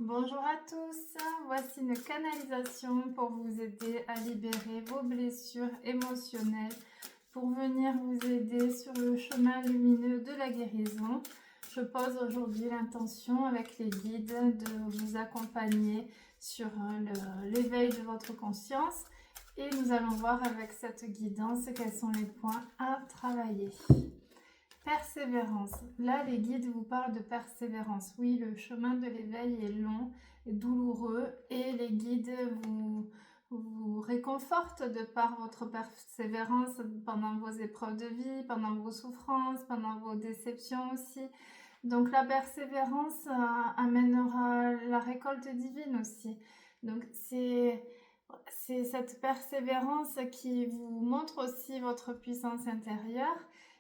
Bonjour à tous, voici une canalisation pour vous aider à libérer vos blessures émotionnelles, pour venir vous aider sur le chemin lumineux de la guérison. Je pose aujourd'hui l'intention avec les guides de vous accompagner sur l'éveil de votre conscience et nous allons voir avec cette guidance quels sont les points à travailler. Persévérance. Là, les guides vous parlent de persévérance. Oui, le chemin de l'éveil est long et douloureux et les guides vous réconfortent de par votre persévérance pendant vos épreuves de vie, pendant vos souffrances, pendant vos déceptions aussi. Donc la persévérance amènera la récolte divine aussi. Donc c'est cette persévérance qui vous montre aussi votre puissance intérieure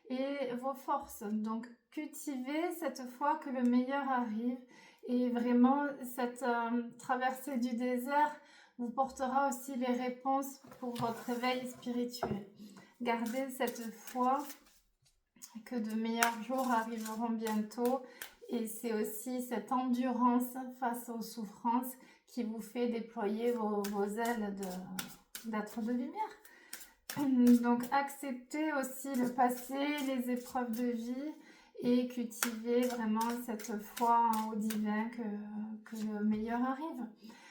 et vos forces. Donc cultivez cette foi que le meilleur arrive et vraiment cette traversée du désert vous portera aussi les réponses pour votre éveil spirituel. Gardez cette foi que de meilleurs jours arriveront bientôt et c'est aussi cette endurance face aux souffrances qui vous fait déployer vos ailes d'être de lumière. Donc acceptez aussi le passé, les épreuves de vie et cultivez vraiment cette foi au divin que le meilleur arrive.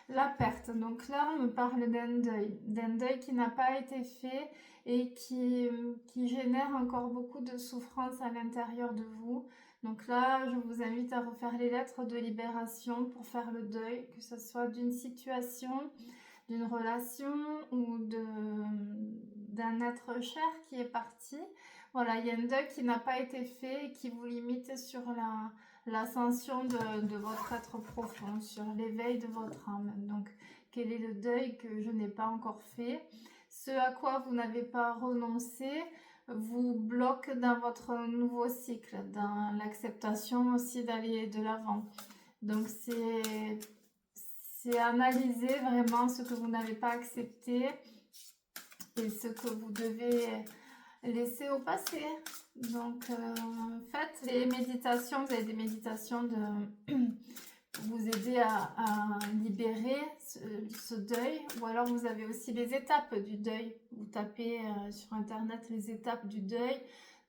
La perte, donc là on me parle d'un deuil qui n'a pas été fait et qui génère encore beaucoup de souffrance à l'intérieur de vous. Donc là, je vous invite à refaire les lettres de libération pour faire le deuil, que ce soit d'une situation, d'une relation ou d'un être cher qui est parti. Voilà, il y a un deuil qui n'a pas été fait et qui vous limite sur l'ascension de votre être profond, sur l'éveil de votre âme. Donc, quel est le deuil que je n'ai pas encore fait? Ce à quoi vous n'avez pas renoncé vous bloque dans votre nouveau cycle, dans l'acceptation aussi d'aller de l'avant. Donc, c'est analyser vraiment ce que vous n'avez pas accepté et ce que vous devez laisser au passé. Donc, faites les méditations. Vous avez des méditations pour vous aider à libérer ce deuil. Ou alors, vous avez aussi les étapes du deuil. Vous tapez sur Internet les étapes du deuil.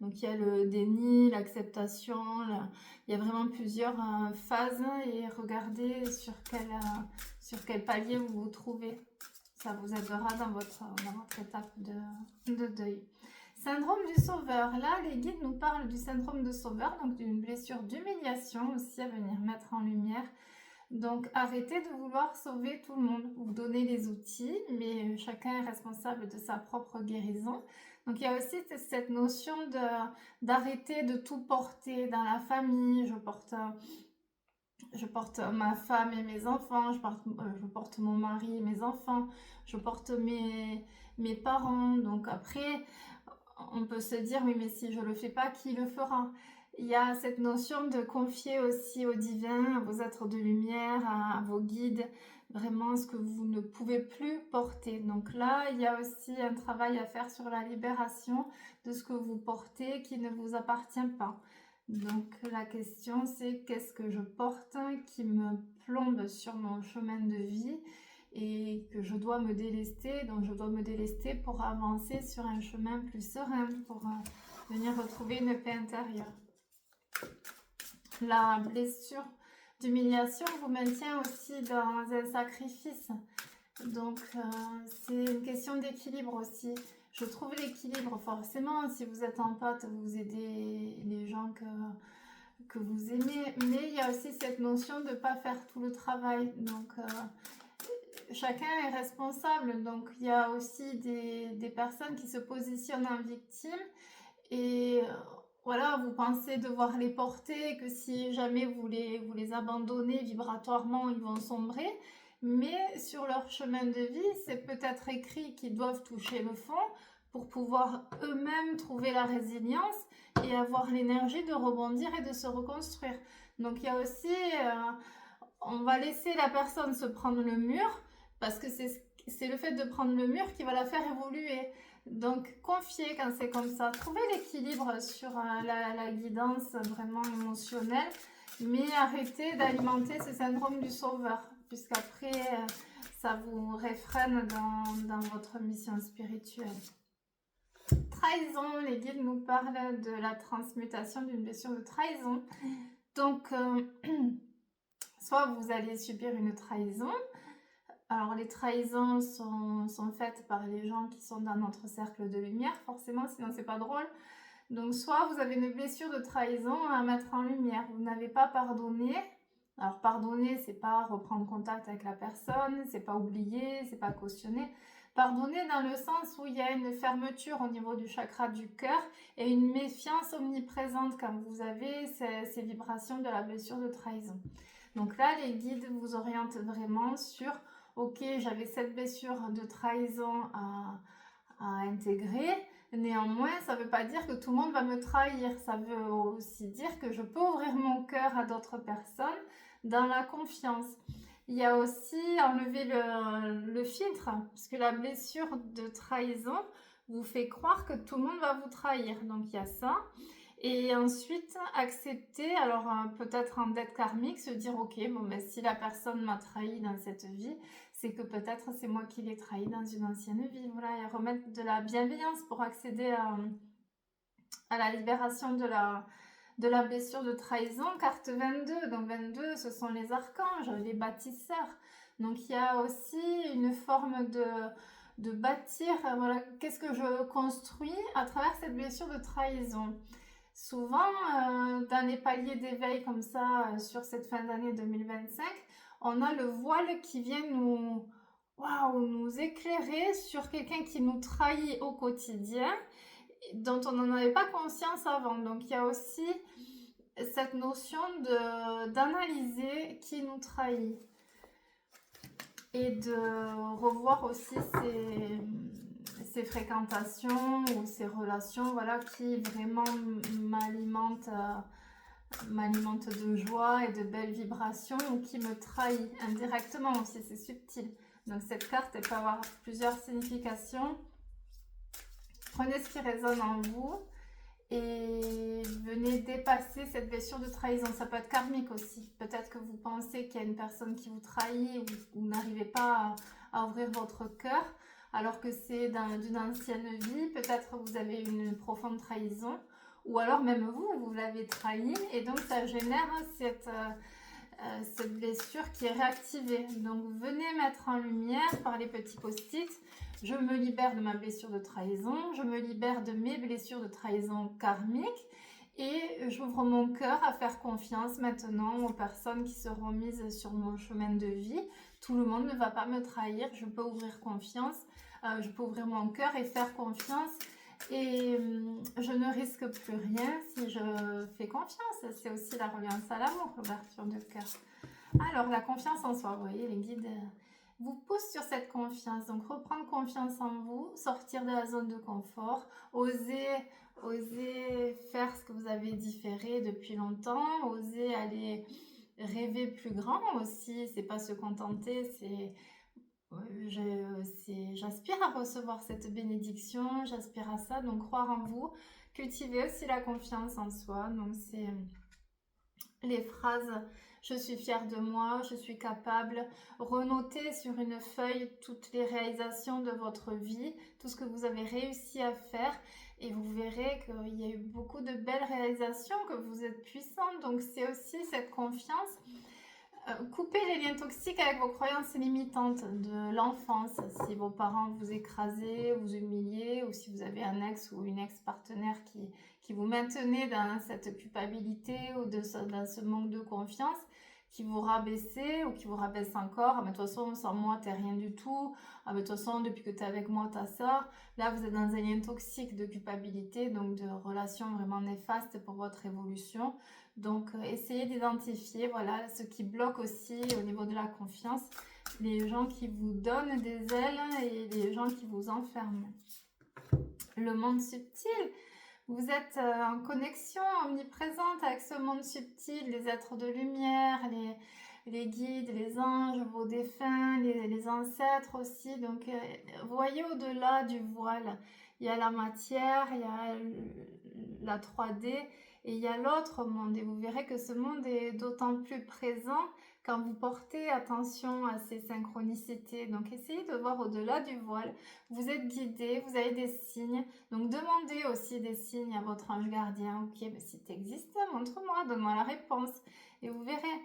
Donc, il y a le déni, l'acceptation. Il y a vraiment plusieurs phases. Et regardez sur quel palier vous vous trouvez. Ça vous aidera dans votre étape de deuil. Syndrome du sauveur. Là, les guides nous parlent du syndrome de sauveur, donc d'une blessure d'humiliation aussi à venir mettre en lumière. Donc, arrêtez de vouloir sauver tout le monde. Vous donnez les outils, mais chacun est responsable de sa propre guérison. Donc, il y a aussi cette notion d'arrêter de tout porter dans la famille. Je porte ma femme et mes enfants, je porte mon mari et mes enfants, je porte mes parents. Donc après, on peut se dire, oui, mais si je ne le fais pas, qui le fera? Il y a cette notion de confier aussi au divin, à vos êtres de lumière, à vos guides, vraiment ce que vous ne pouvez plus porter. Donc là, il y a aussi un travail à faire sur la libération de ce que vous portez qui ne vous appartient pas. Donc la question c'est qu'est-ce que je porte qui me plombe sur mon chemin de vie et que je dois me délester, donc je dois me délester pour avancer sur un chemin plus serein, pour venir retrouver une paix intérieure. La blessure d'humiliation vous maintient aussi dans un sacrifice. Donc c'est une question d'équilibre aussi. Je trouve l'équilibre forcément, si vous êtes en pote, vous aidez les gens que vous aimez, mais il y a aussi cette notion de ne pas faire tout le travail. Donc chacun est responsable, donc il y a aussi des personnes qui se positionnent en victime et voilà, vous pensez devoir les porter, que si jamais vous les abandonnez vibratoirement, ils vont sombrer. Mais sur leur chemin de vie, c'est peut-être écrit qu'ils doivent toucher le fond pour pouvoir eux-mêmes trouver la résilience et avoir l'énergie de rebondir et de se reconstruire. Donc il y a aussi, on va laisser la personne se prendre le mur parce que c'est le fait de prendre le mur qui va la faire évoluer. Donc confiez quand c'est comme ça, trouvez l'équilibre sur la guidance vraiment émotionnelle. Mais arrêtez d'alimenter ce syndrome du sauveur, puisqu'après, ça vous réfrène dans votre mission spirituelle. Trahison, les guides nous parlent de la transmutation d'une blessure de trahison. Donc, soit vous allez subir une trahison. Alors, les trahisons sont faites par les gens qui sont dans notre cercle de lumière, forcément, sinon c'est pas drôle. Donc, soit vous avez une blessure de trahison à mettre en lumière. Vous n'avez pas pardonné. Alors, pardonner, c'est pas reprendre contact avec la personne, c'est pas oublier, c'est pas cautionner. Pardonner dans le sens où il y a une fermeture au niveau du chakra du cœur et une méfiance omniprésente quand vous avez ces vibrations de la blessure de trahison. Donc là, les guides vous orientent vraiment sur « Ok, j'avais cette blessure de trahison à intégrer. Néanmoins, ça ne veut pas dire que tout le monde va me trahir. Ça veut aussi dire que je peux ouvrir mon cœur à d'autres personnes dans la confiance. » Il y a aussi enlever le filtre, puisque la blessure de trahison vous fait croire que tout le monde va vous trahir. Donc il y a ça. Et ensuite, accepter, alors peut-être en dette karmique, se dire, ok, bon, ben, si la personne m'a trahi dans cette vie, c'est que peut-être c'est moi qui l'ai trahi dans une ancienne vie. Voilà, et remettre de la bienveillance pour accéder à la libération de la blessure de trahison. Carte 22, donc 22, ce sont les archanges, les bâtisseurs. Donc il y a aussi une forme de bâtir, voilà, qu'est-ce que je construis à travers cette blessure de trahison. Souvent, dans les paliers d'éveil comme ça, sur cette fin d'année 2025, on a le voile qui vient nous éclairer sur quelqu'un qui nous trahit au quotidien, dont on n'en avait pas conscience avant. Donc, il y a aussi cette notion d'analyser qui nous trahit et de revoir aussi ces fréquentations ou ces relations, voilà, qui vraiment m'alimentent de joie et de belles vibrations, ou qui me trahit indirectement aussi, c'est subtil. Donc cette carte, elle peut avoir plusieurs significations. Prenez ce qui résonne en vous et venez dépasser cette blessure de trahison. Ça peut être karmique aussi. Peut-être que vous pensez qu'il y a une personne qui vous trahit ou vous n'arrivez pas à ouvrir votre cœur, alors que c'est d'une ancienne vie. Peut-être vous avez une profonde trahison, ou alors même vous l'avez trahi, et donc ça génère cette blessure qui est réactivée. Donc venez mettre en lumière par les petits post-it. Je me libère de ma blessure de trahison, je me libère de mes blessures de trahison karmiques, et j'ouvre mon cœur à faire confiance maintenant aux personnes qui seront mises sur mon chemin de vie. Tout le monde ne va pas me trahir, je peux ouvrir confiance, je peux ouvrir mon cœur et faire confiance, et je ne risque plus rien si je fais confiance. C'est aussi la reliance à l'amour, l'ouverture de cœur. Alors, la confiance en soi, vous voyez, les guides vous poussent sur cette confiance. Donc, reprendre confiance en vous, sortir de la zone de confort, oser faire ce que vous avez différé depuis longtemps, oser aller rêver plus grand aussi. C'est pas se contenter, j'aspire à recevoir cette bénédiction, j'aspire à ça, donc croire en vous, cultiver aussi la confiance en soi. Donc c'est les phrases « je suis fière de moi »,« je suis capable », renoter sur une feuille toutes les réalisations de votre vie, tout ce que vous avez réussi à faire, et vous verrez qu'il y a eu beaucoup de belles réalisations, que vous êtes puissante. Donc c'est aussi cette confiance. Coupez les liens toxiques avec vos croyances limitantes de l'enfance. Si vos parents vous écrasaient, vous humiliaient, ou si vous avez un ex ou une ex-partenaire qui vous maintenait dans cette culpabilité ou dans ce manque de confiance, qui vous rabaissait ou qui vous rabaisse encore. Ah, mais de toute façon, sans moi, t'es rien du tout. Ah, mais de toute façon, depuis que t'es avec moi, t'as ça. Là, vous êtes dans un lien toxique de culpabilité, donc de relations vraiment néfastes pour votre évolution. Donc, essayez d'identifier, voilà, ce qui bloque aussi au niveau de la confiance, les gens qui vous donnent des ailes et les gens qui vous enferment. Le monde subtil, vous êtes en connexion omniprésente avec ce monde subtil, les êtres de lumière, les guides, les anges, vos défunts, les ancêtres aussi. Donc, voyez au-delà du voile. Il y a la matière, il y a la 3D, et il y a l'autre monde. Et vous verrez que ce monde est d'autant plus présent quand vous portez attention à ces synchronicités. Donc essayez de voir au-delà du voile. Vous êtes guidé, vous avez des signes. Donc demandez aussi des signes à votre ange gardien. Ok, mais si tu existes, montre-moi, donne-moi la réponse. Et vous verrez,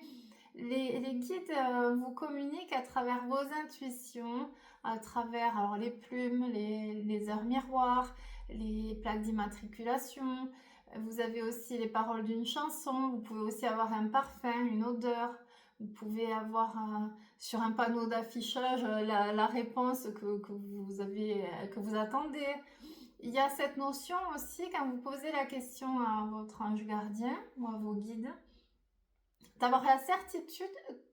les guides vous communiquent à travers vos intuitions, à travers alors, les plumes, les heures miroirs, les plaques d'immatriculation. Vous avez aussi les paroles d'une chanson. Vous pouvez aussi avoir un parfum, une odeur. Vous pouvez avoir sur un panneau d'affichage la réponse que vous attendez. Il y a cette notion aussi quand vous posez la question à votre ange gardien ou à vos guides, d'avoir la certitude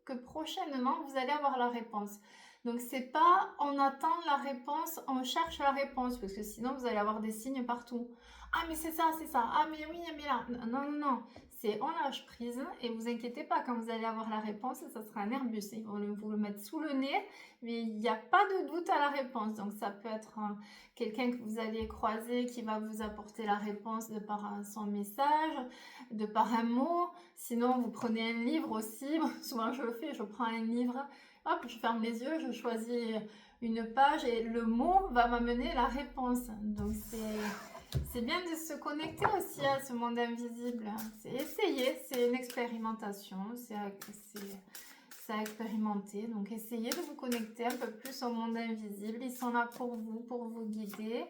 que prochainement vous allez avoir la réponse. Donc c'est pas on attend la réponse, on cherche la réponse, parce que sinon vous allez avoir des signes partout. Ah mais c'est ça, ah mais oui, mais là. Non, non, non. C'est on lâche prise et vous inquiétez pas, quand vous allez avoir la réponse, ça sera un Airbus. Ils vont vous le mettre sous le nez, mais il n'y a pas de doute à la réponse. Donc ça peut être quelqu'un que vous allez croiser qui va vous apporter la réponse de par son message, de par un mot. Sinon, vous prenez un livre aussi. Souvent, je le fais, je prends un livre, hop, je ferme les yeux, je choisis une page et le mot va m'amener la réponse. Donc, c'est bien de se connecter aussi à ce monde invisible. C'est essayer, c'est une expérimentation, c'est à expérimenter. Donc, essayez de vous connecter un peu plus au monde invisible. Ils sont là pour vous guider.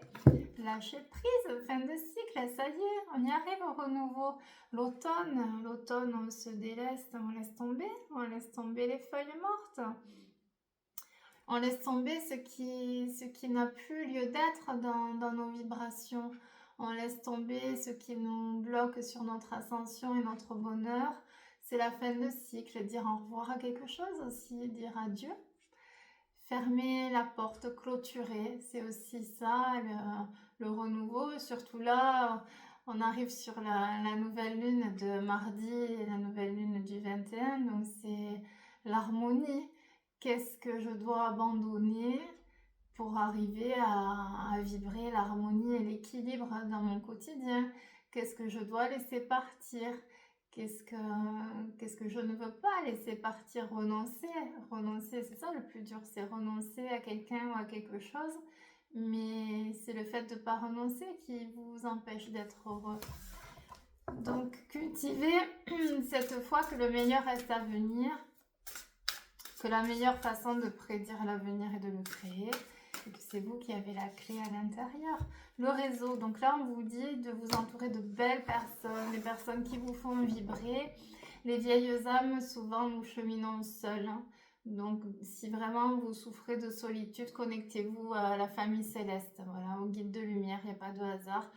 Lâchez prise, fin de cycle, ça y est, on y arrive au renouveau. L'automne, on se déleste, on laisse tomber les feuilles mortes. On laisse tomber ce qui n'a plus lieu d'être dans nos vibrations. On laisse tomber ce qui nous bloque sur notre ascension et notre bonheur. C'est la fin de cycle, dire au revoir à quelque chose aussi, dire adieu. Fermer la porte, clôturer, c'est aussi ça, le renouveau. Surtout là, on arrive sur la nouvelle lune de mardi et la nouvelle lune du 21, donc c'est l'harmonie. Qu'est-ce que je dois abandonner pour arriver à vibrer l'harmonie et l'équilibre dans mon quotidien? Qu'est-ce que je dois laisser partir? Qu'est-ce que je ne veux pas laisser partir? Renoncer, c'est ça le plus dur, c'est renoncer à quelqu'un ou à quelque chose, mais c'est le fait de ne pas renoncer qui vous empêche d'être heureux. Donc cultivez cette foi que le meilleur reste à venir, que la meilleure façon de prédire l'avenir est de le créer, et que c'est vous qui avez la clé à l'intérieur. Le réseau, donc là on vous dit de vous entourer de belles personnes, des personnes qui vous font vibrer. Les vieilles âmes, souvent nous cheminons seuls, hein. Donc si vraiment vous souffrez de solitude, connectez-vous à la famille céleste, voilà, au guide de lumière, il n'y a pas de hasard.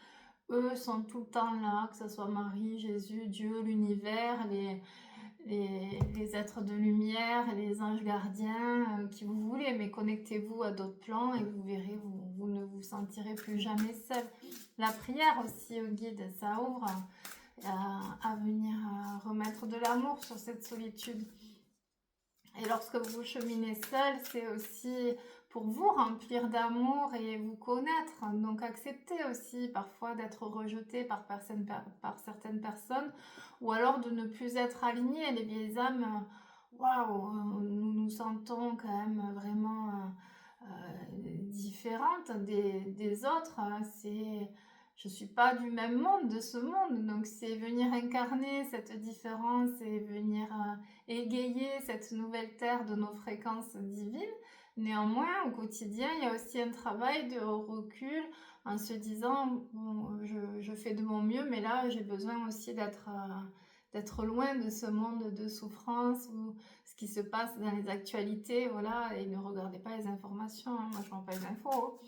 Eux sont tout le temps là, que ce soit Marie, Jésus, Dieu, l'univers, les êtres de lumière, les anges gardiens, qui vous voulez, mais connectez-vous à d'autres plans et vous verrez, vous ne vous sentirez plus jamais seul. La prière aussi au guide, ça ouvre à venir remettre de l'amour sur cette solitude. Et lorsque vous cheminez seul, c'est aussi pour vous remplir d'amour et vous connaître. Donc acceptez aussi parfois d'être rejeté par certaines personnes, ou alors de ne plus être aligné. Les vieilles âmes, waouh, nous nous sentons quand même vraiment différentes des autres. Je suis pas du même monde, de ce monde, donc c'est venir incarner cette différence et venir égayer cette nouvelle terre de nos fréquences divines. Néanmoins, au quotidien, il y a aussi un travail de recul en se disant, bon, je fais de mon mieux, mais là, j'ai besoin aussi d'être loin de ce monde de souffrance ou ce qui se passe dans les actualités, voilà, et ne regardez pas les informations, hein. Moi je ne prends pas les infos.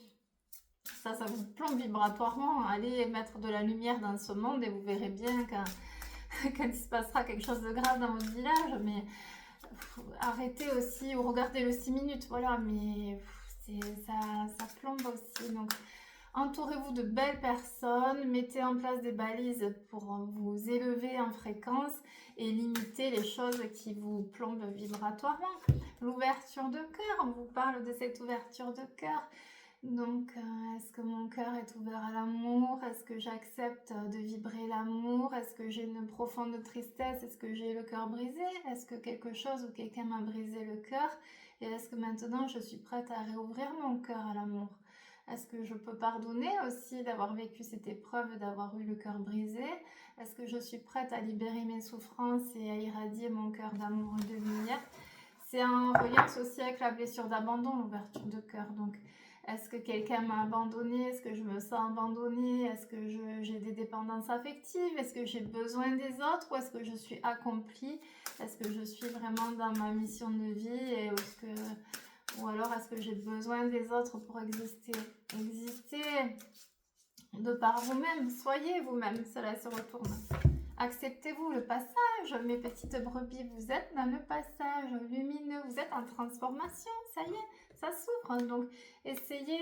Ça vous plombe vibratoirement. Allez mettre de la lumière dans ce monde et vous verrez bien quand il se passera quelque chose de grave dans votre village. Mais arrêtez aussi ou regardez le 6 minutes, voilà, mais ça plombe aussi. Donc entourez-vous de belles personnes, mettez en place des balises pour vous élever en fréquence et limiter les choses qui vous plombent vibratoirement. L'ouverture de cœur, on vous parle de cette ouverture de cœur. Donc, est-ce que mon cœur est ouvert à l'amour? Est-ce que j'accepte de vibrer l'amour? Est-ce que j'ai une profonde tristesse? Est-ce que j'ai le cœur brisé? Est-ce que quelque chose ou quelqu'un m'a brisé le cœur? Et est-ce que maintenant je suis prête à réouvrir mon cœur à l'amour? Est-ce que je peux pardonner aussi d'avoir vécu cette épreuve, d'avoir eu le cœur brisé? Est-ce que je suis prête à libérer mes souffrances et à irradier mon cœur d'amour et de lumière? C'est en reliance aussi avec la blessure d'abandon, l'ouverture de cœur. Donc, est-ce que quelqu'un m'a abandonné? Est-ce que je me sens abandonnée? Est-ce que j'ai des dépendances affectives? Est-ce que j'ai besoin des autres? Ou est-ce que je suis accomplie? Est-ce que je suis vraiment dans ma mission de vie? Ou alors est-ce que j'ai besoin des autres pour exister? Exister de par vous-même, soyez vous-même, cela se retourne. Acceptez-vous le passage, mes petites brebis, vous êtes dans le passage lumineux, vous êtes en transformation, ça y est, ça s'ouvre. Donc, essayez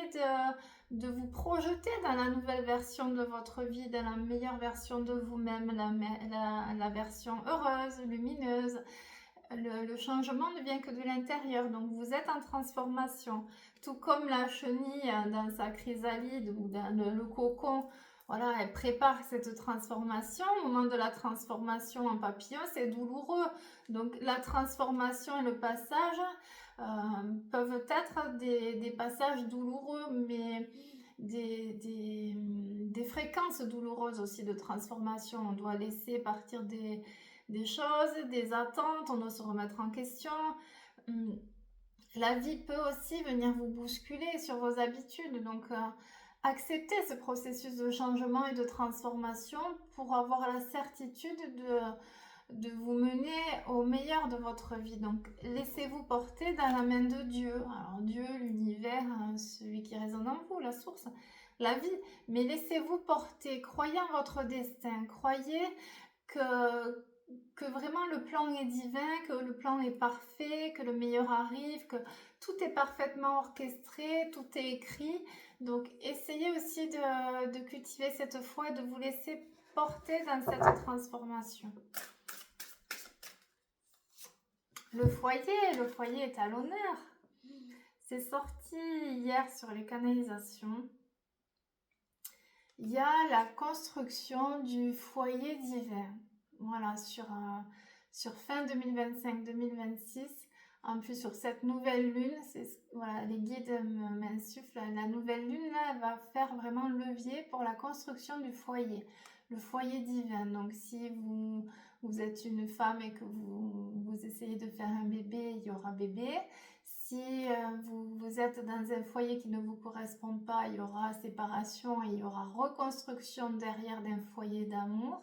de vous projeter dans la nouvelle version de votre vie, dans la meilleure version de vous-même, la version heureuse, lumineuse. Le changement ne vient que de l'intérieur, donc vous êtes en transformation. Tout comme la chenille dans sa chrysalide ou dans le cocon, voilà, elle prépare cette transformation. Au moment de la transformation en papillon, c'est douloureux. Donc la transformation et le passage peuvent être des passages douloureux, mais des fréquences douloureuses aussi de transformation. On doit laisser partir des choses, des attentes, on doit se remettre en question. La vie peut aussi venir vous bousculer sur vos habitudes, donc acceptez ce processus de changement et de transformation pour avoir la certitude de vous mener au meilleur de votre vie. Donc laissez-vous porter dans la main de Dieu. Alors Dieu, l'univers, celui qui résonne en vous, la source, la vie. Mais laissez-vous porter, croyez en votre destin, croyez que vraiment le plan est divin, que le plan est parfait, que le meilleur arrive, que tout est parfaitement orchestré, tout est écrit. Donc essayez aussi de cultiver cette foi et de vous laisser porter dans cette transformation. Le foyer est à l'honneur. C'est sorti hier sur les canalisations. Il y a la construction du foyer divin. Voilà, sur fin 2025-2026, en plus sur cette nouvelle lune, voilà, les guides m'insufflent, la nouvelle lune là, elle va faire vraiment levier pour la construction du foyer, le foyer divin. Donc si vous êtes une femme et que vous essayez de faire un bébé, il y aura bébé. Si vous êtes dans un foyer qui ne vous correspond pas, il y aura séparation et il y aura reconstruction derrière d'un foyer d'amour.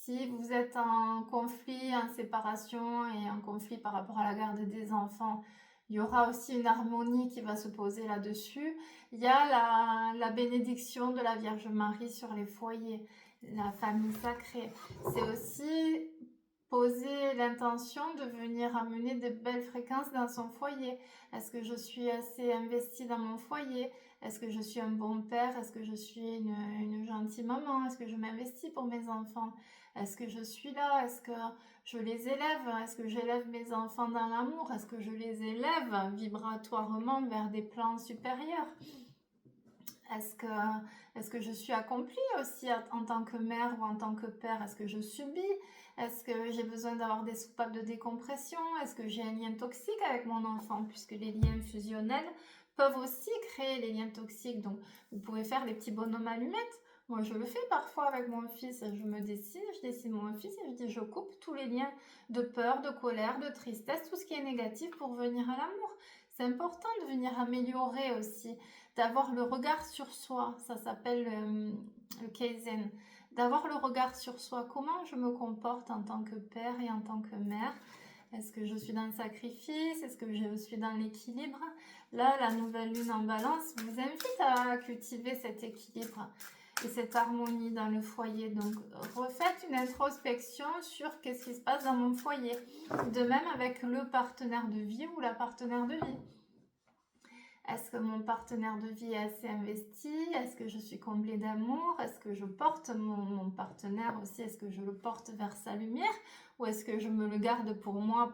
Si vous êtes en conflit, en séparation et en conflit par rapport à la garde des enfants, il y aura aussi une harmonie qui va se poser là-dessus. Il y a la bénédiction de la Vierge Marie sur les foyers, la famille sacrée. C'est aussi poser l'intention de venir amener de belles fréquences dans son foyer. Est-ce que je suis assez investie dans mon foyer? Est-ce que je suis un bon père? Est-ce que je suis une gentille maman? Est-ce que je m'investis pour mes enfants? Est-ce que je suis là? Est-ce que je les élève? Est-ce que j'élève mes enfants dans l'amour? Est-ce que je les élève vibratoirement vers des plans supérieurs? Est-ce que je suis accomplie aussi en tant que mère ou en tant que père? Est-ce que je subis? Est-ce que j'ai besoin d'avoir des soupapes de décompression? Est-ce que j'ai un lien toxique avec mon enfant? Puisque les liens fusionnels peuvent aussi créer les liens toxiques. Donc, vous pouvez faire les petits bonhommes allumettes. Moi, je le fais parfois avec mon fils. Je dessine mon fils et je dis, je coupe tous les liens de peur, de colère, de tristesse, tout ce qui est négatif pour venir à l'amour. C'est important de venir améliorer aussi, d'avoir le regard sur soi. Ça s'appelle le Kaizen. D'avoir le regard sur soi. Comment je me comporte en tant que père et en tant que mère? Est-ce que je suis dans le sacrifice? Est-ce que je suis dans l'équilibre? Là, la nouvelle lune en balance vous invite à cultiver cet équilibre et cette harmonie dans le foyer. Donc, refaites une introspection sur qu'est-ce qui se passe dans mon foyer. De même avec le partenaire de vie ou la partenaire de vie. Est-ce que mon partenaire de vie est assez investi? Est-ce que je suis comblée d'amour? Est-ce que je porte mon partenaire aussi? Est-ce que je le porte vers sa lumière? Ou est-ce que je me le garde pour moi,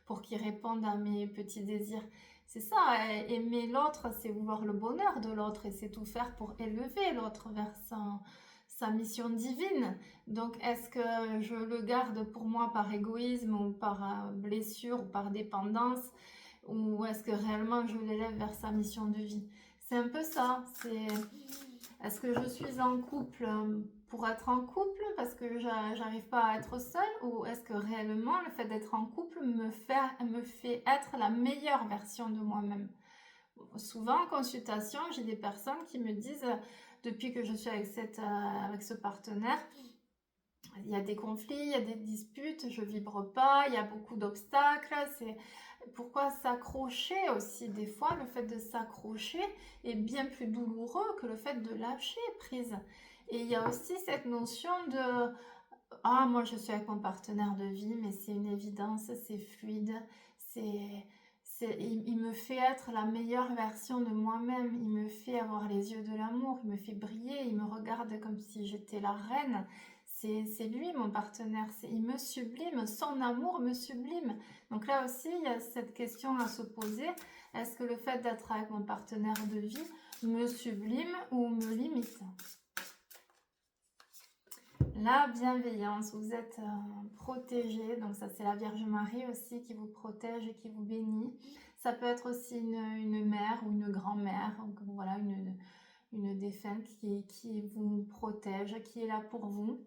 pour qu'il réponde à mes petits désirs? C'est ça, aimer l'autre, c'est vouloir le bonheur de l'autre et c'est tout faire pour élever l'autre vers sa mission divine. Donc, est-ce que je le garde pour moi par égoïsme ou par blessure ou par dépendance, ou est-ce que réellement je l'élève vers sa mission de vie? C'est un peu ça. Est-ce que je suis en couple pour être en couple parce que j'arrive pas à être seule, ou est-ce que réellement le fait d'être en couple me fait être la meilleure version de moi-même? Souvent en consultation, j'ai des personnes qui me disent depuis que je suis avec ce partenaire, il y a des conflits, il y a des disputes, je vibre pas, il y a beaucoup d'obstacles. C'est pourquoi s'accrocher aussi. Des fois, le fait de s'accrocher est bien plus douloureux que le fait de lâcher prise. Et il y a aussi cette notion de ah, moi je suis avec mon partenaire de vie, mais c'est une évidence, c'est fluide, il me fait être la meilleure version de moi-même, il me fait avoir les yeux de l'amour, il me fait briller, il me regarde comme si j'étais la reine. C'est lui mon partenaire, il me sublime, son amour me sublime. Donc là aussi, il y a cette question à se poser, est-ce que le fait d'être avec mon partenaire de vie me sublime ou me limite? La bienveillance, vous êtes protégé, donc ça c'est la Vierge Marie aussi qui vous protège et qui vous bénit. Ça peut être aussi une mère ou une grand-mère, donc voilà, une défunte qui vous protège, qui est là pour vous.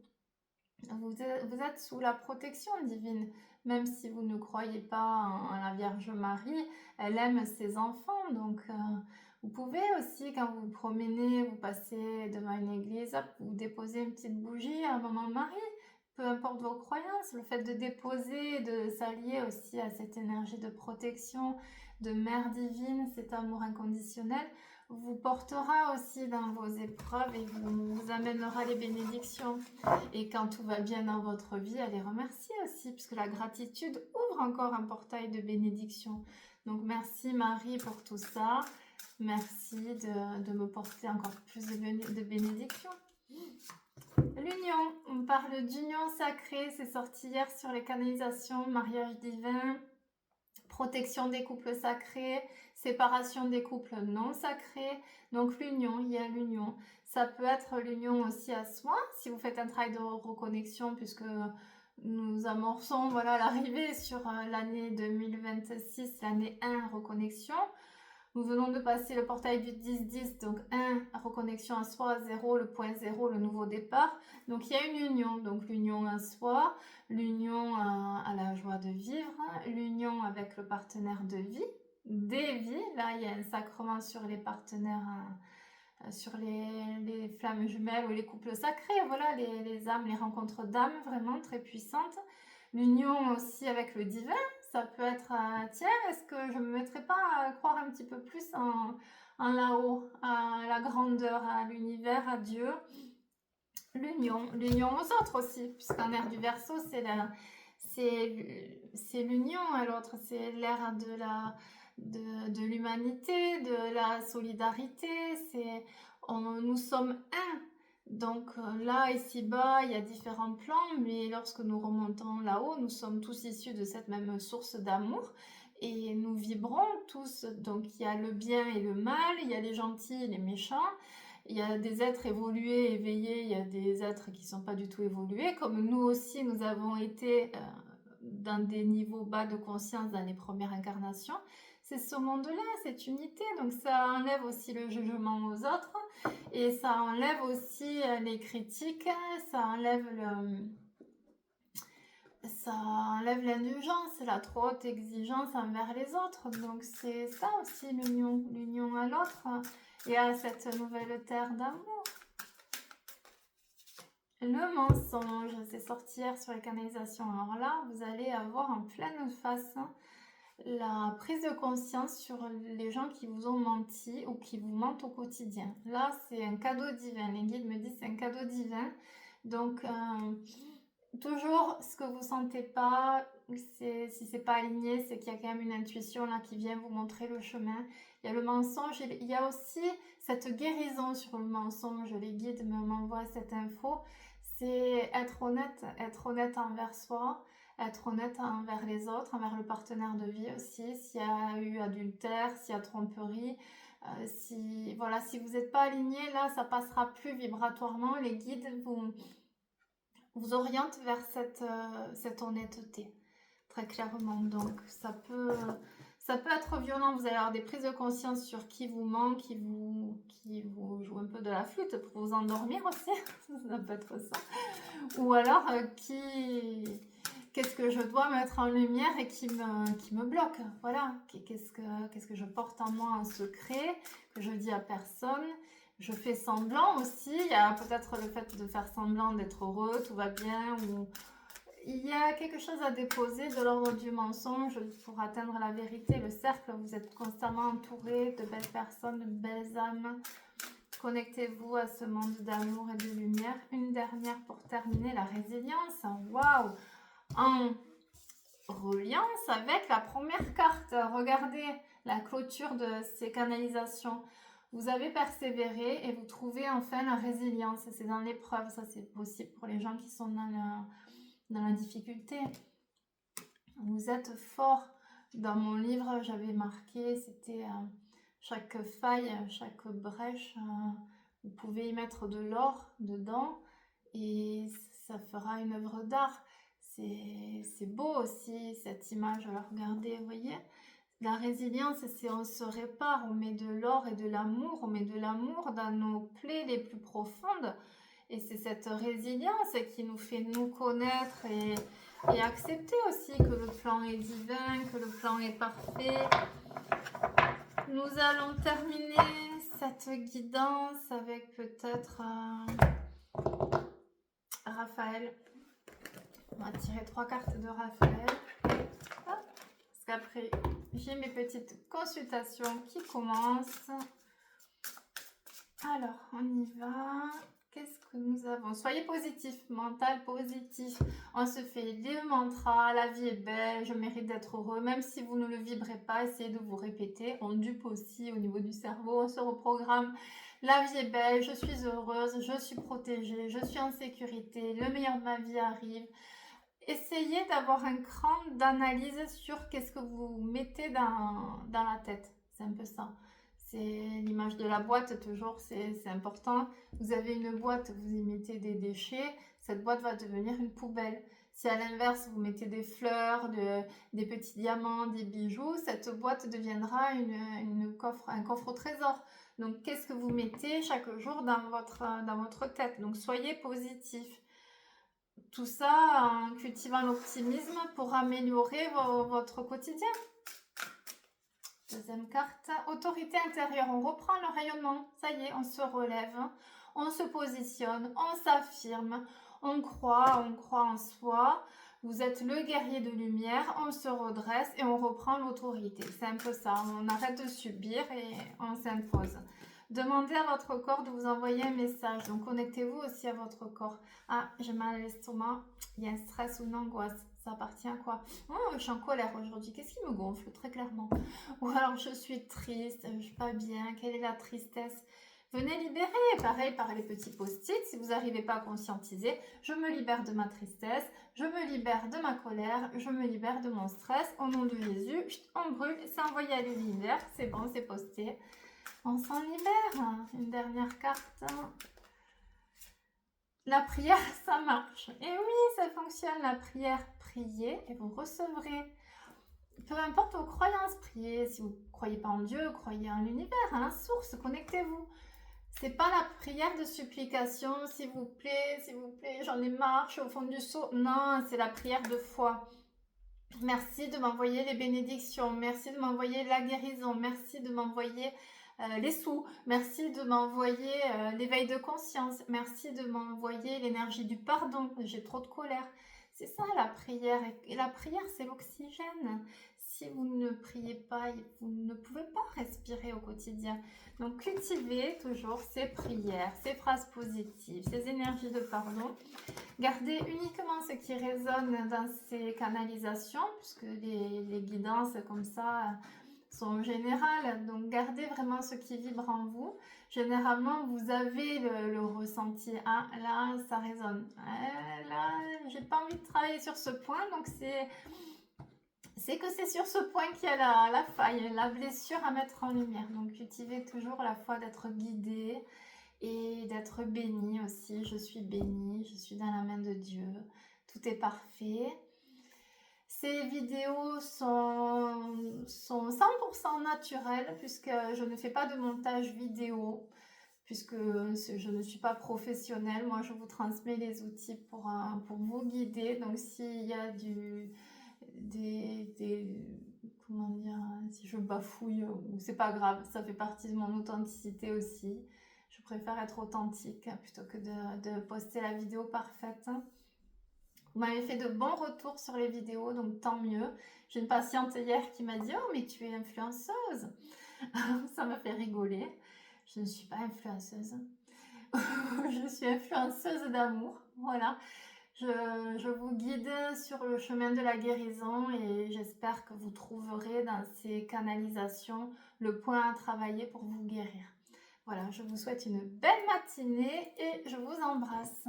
Vous êtes sous la protection divine, même si vous ne croyez pas en la Vierge Marie, elle aime ses enfants, donc vous pouvez aussi, quand vous vous promenez, vous passez devant une église, hop, vous déposez une petite bougie à Maman Marie, peu importe vos croyances, le fait de déposer, de s'allier aussi à cette énergie de protection, de Mère divine, cet amour inconditionnel, vous portera aussi dans vos épreuves et vous amènera les bénédictions. Et quand tout va bien dans votre vie, allez remercier aussi, puisque la gratitude ouvre encore un portail de bénédiction. Donc merci Marie pour tout ça. Merci de me porter encore plus de bénédictions. L'union, on parle d'union sacrée, c'est sorti hier sur les canalisations, mariage divin, protection des couples sacrés, séparation des couples non sacrés. Donc l'union, il y a l'union. Ça peut être l'union aussi à soi, si vous faites un travail de reconnexion, puisque nous amorçons voilà, l'arrivée sur l'année 2026, l'année 1, reconnexion. Nous venons de passer le portail du 10-10, donc 1, reconnexion à soi, 0, le point 0, le nouveau départ. Donc il y a une union, donc l'union à soi, l'union à la joie de vivre, l'union avec le partenaire de vie, des vies. Là, il y a un sacrement sur les partenaires, sur les flammes jumelles ou les couples sacrés. Voilà, les âmes, les rencontres d'âmes vraiment très puissantes. L'union aussi avec le divin. Ça peut être, tiens, est-ce que je me mettrais pas à croire un petit peu plus en là-haut, à la grandeur, à l'univers, à Dieu? L'union aux autres aussi, puisqu'un air du Verseau, c'est l'union à l'autre, c'est l'ère de l'humanité, de la solidarité, nous sommes un. Donc là, ici-bas, il y a différents plans, mais lorsque nous remontons là-haut, nous sommes tous issus de cette même source d'amour et nous vibrons tous. Donc il y a le bien et le mal, il y a les gentils et les méchants, il y a des êtres évolués, éveillés, il y a des êtres qui ne sont pas du tout évolués, comme nous aussi, nous avons été dans des niveaux bas de conscience dans les premières incarnations. C'est ce monde-là, cette unité, donc ça enlève aussi le jugement aux autres et ça enlève aussi les critiques, ça enlève l'indulgence, la trop haute exigence envers les autres. Donc c'est ça aussi l'union à l'autre et à cette nouvelle terre d'amour. Le mensonge, c'est sorti hier sur les canalisations. Alors là, vous allez avoir en pleine face la prise de conscience sur les gens qui vous ont menti ou qui vous mentent au quotidien. Là, c'est un cadeau divin. Les guides me disent c'est un cadeau divin. Donc, toujours ce que vous sentez pas, si c'est pas aligné, c'est qu'il y a quand même une intuition là qui vient vous montrer le chemin. Il y a le mensonge, il y a aussi cette guérison sur le mensonge. Les guides m'envoient cette info. C'est être honnête envers soi, être honnête envers les autres, envers le partenaire de vie aussi. S'il y a eu adultère, s'il y a tromperie, si voilà, si vous n'êtes pas aligné, là, ça passera plus vibratoirement. Les guides vous oriente vers cette honnêteté, très clairement. Donc, ça peut être violent. Vous allez avoir des prises de conscience sur qui vous ment, qui vous joue un peu de la flûte pour vous endormir aussi. Ça peut être ça. Ou alors, qu'est-ce que je dois mettre en lumière et qui me bloque. Voilà. Qu'est-ce que je porte en moi en secret, que je dis à personne. Je fais semblant aussi, il y a peut-être le fait de faire semblant d'être heureux, tout va bien, ou il y a quelque chose à déposer de l'ordre du mensonge pour atteindre la vérité, le cercle, vous êtes constamment entouré de belles personnes, de belles âmes. Connectez-vous à ce monde d'amour et de lumière. Une dernière pour terminer, la résilience. Waouh! En reliance avec la première carte, regardez la clôture de ces canalisations. Vous avez persévéré et vous trouvez enfin la résilience. C'est dans l'épreuve, ça c'est possible pour les gens qui sont dans la difficulté. Vous êtes fort. Dans mon livre, j'avais marqué, c'était chaque faille, chaque brèche, vous pouvez y mettre de l'or dedans et ça fera une œuvre d'art. C'est beau aussi cette image, alors regardez, vous voyez. La résilience, c'est on se répare, on met de l'or et de l'amour, on met de l'amour dans nos plaies les plus profondes. Et c'est cette résilience qui nous fait nous connaître et accepter aussi que le plan est divin, que le plan est parfait. Nous allons terminer cette guidance avec peut-être Raphaël. On va tirer 3 cartes de Raphaël. Parce qu'après, j'ai mes petites consultations qui commencent. Alors, on y va. Qu'est-ce que nous avons? Soyez positif, mental positif. On se fait des mantras, la vie est belle, je mérite d'être heureux. Même si vous ne le vibrez pas, essayez de vous répéter. On dupe aussi au niveau du cerveau, on se reprogramme. La vie est belle, je suis heureuse, je suis protégée, je suis en sécurité, le meilleur de ma vie arrive. Essayez d'avoir un cran d'analyse sur qu'est-ce que vous mettez dans la tête. C'est un peu ça. C'est l'image de la boîte, toujours, c'est important. Vous avez une boîte, vous y mettez des déchets, cette boîte va devenir une poubelle. Si à l'inverse, vous mettez des fleurs, des petits diamants, des bijoux, cette boîte deviendra un coffre au trésor. Donc, qu'est-ce que vous mettez chaque jour dans votre tête? Donc, soyez positif. Tout ça en cultivant l'optimisme pour améliorer votre quotidien. Deuxième carte, autorité intérieure. On reprend le rayonnement. Ça y est, on se relève, on se positionne, on s'affirme, on croit en soi. Vous êtes le guerrier de lumière, on se redresse et on reprend l'autorité. C'est un peu ça. On arrête de subir et on s'impose. Demandez à votre corps de vous envoyer un message. Donc, connectez-vous aussi à votre corps. Ah, j'ai mal à l'estomac. Il y a un stress ou une angoisse. Ça appartient à quoi? Oh, je suis en colère aujourd'hui. Qu'est-ce qui me gonfle? Très clairement. Ou alors, je suis triste, je suis pas bien. Quelle est la tristesse? Venez libérer. Pareil, par les petits post-it. Si vous n'arrivez pas à conscientiser, je me libère de ma tristesse. Je me libère de ma colère. Je me libère de mon stress. Au nom de Jésus, on brûle. C'est envoyé à l'univers. C'est bon, c'est posté. On s'en libère. Une dernière carte. La prière, ça marche. Et oui, ça fonctionne. La prière, priez et vous recevrez. Peu importe vos croyances, priez. Si vous ne croyez pas en Dieu, croyez en l'univers, à la source, connectez-vous. C'est pas la prière de supplication, s'il vous plaît, j'en ai marre, je suis au fond du seau. Non, c'est la prière de foi. Merci de m'envoyer les bénédictions, merci de m'envoyer la guérison, merci de m'envoyer les sous, merci de m'envoyer l'éveil de conscience, merci de m'envoyer l'énergie du pardon, j'ai trop de colère. C'est ça la prière, et la prière c'est l'oxygène. si vous ne priez pas, vous ne pouvez pas respirer au quotidien. Donc cultivez toujours ces prières, ces phrases positives, ces énergies de pardon. Gardez uniquement ce qui résonne dans ces canalisations, puisque les guidances comme ça sont générales. Donc gardez vraiment ce qui vibre en vous. Généralement, vous avez le ressenti. Ah, là, ça résonne. Ah, là, j'ai pas envie de travailler sur ce point. Donc c'est que c'est sur ce point qu'il y a la faille, la blessure à mettre en lumière. Donc cultivez toujours la foi d'être guidé et d'être béni aussi. Je suis bénie, je suis dans la main de Dieu. Tout est parfait. Ces vidéos sont 100% naturelles puisque je ne fais pas de montage vidéo, puisque je ne suis pas professionnelle. Moi, je vous transmets les outils pour vous guider. Donc, s'il y a comment dire, si je bafouille, c'est pas grave, ça fait partie de mon authenticité aussi. Je préfère être authentique plutôt que de poster la vidéo parfaite. Vous m'avez fait de bons retours sur les vidéos, donc tant mieux. J'ai une patiente hier qui m'a dit « Oh, mais tu es influenceuse !» Ça m'a fait rigoler. Je ne suis pas influenceuse. Je suis influenceuse d'amour. Voilà. Je vous guide sur le chemin de la guérison et j'espère que vous trouverez dans ces canalisations le point à travailler pour vous guérir. Voilà, je vous souhaite une belle matinée et je vous embrasse.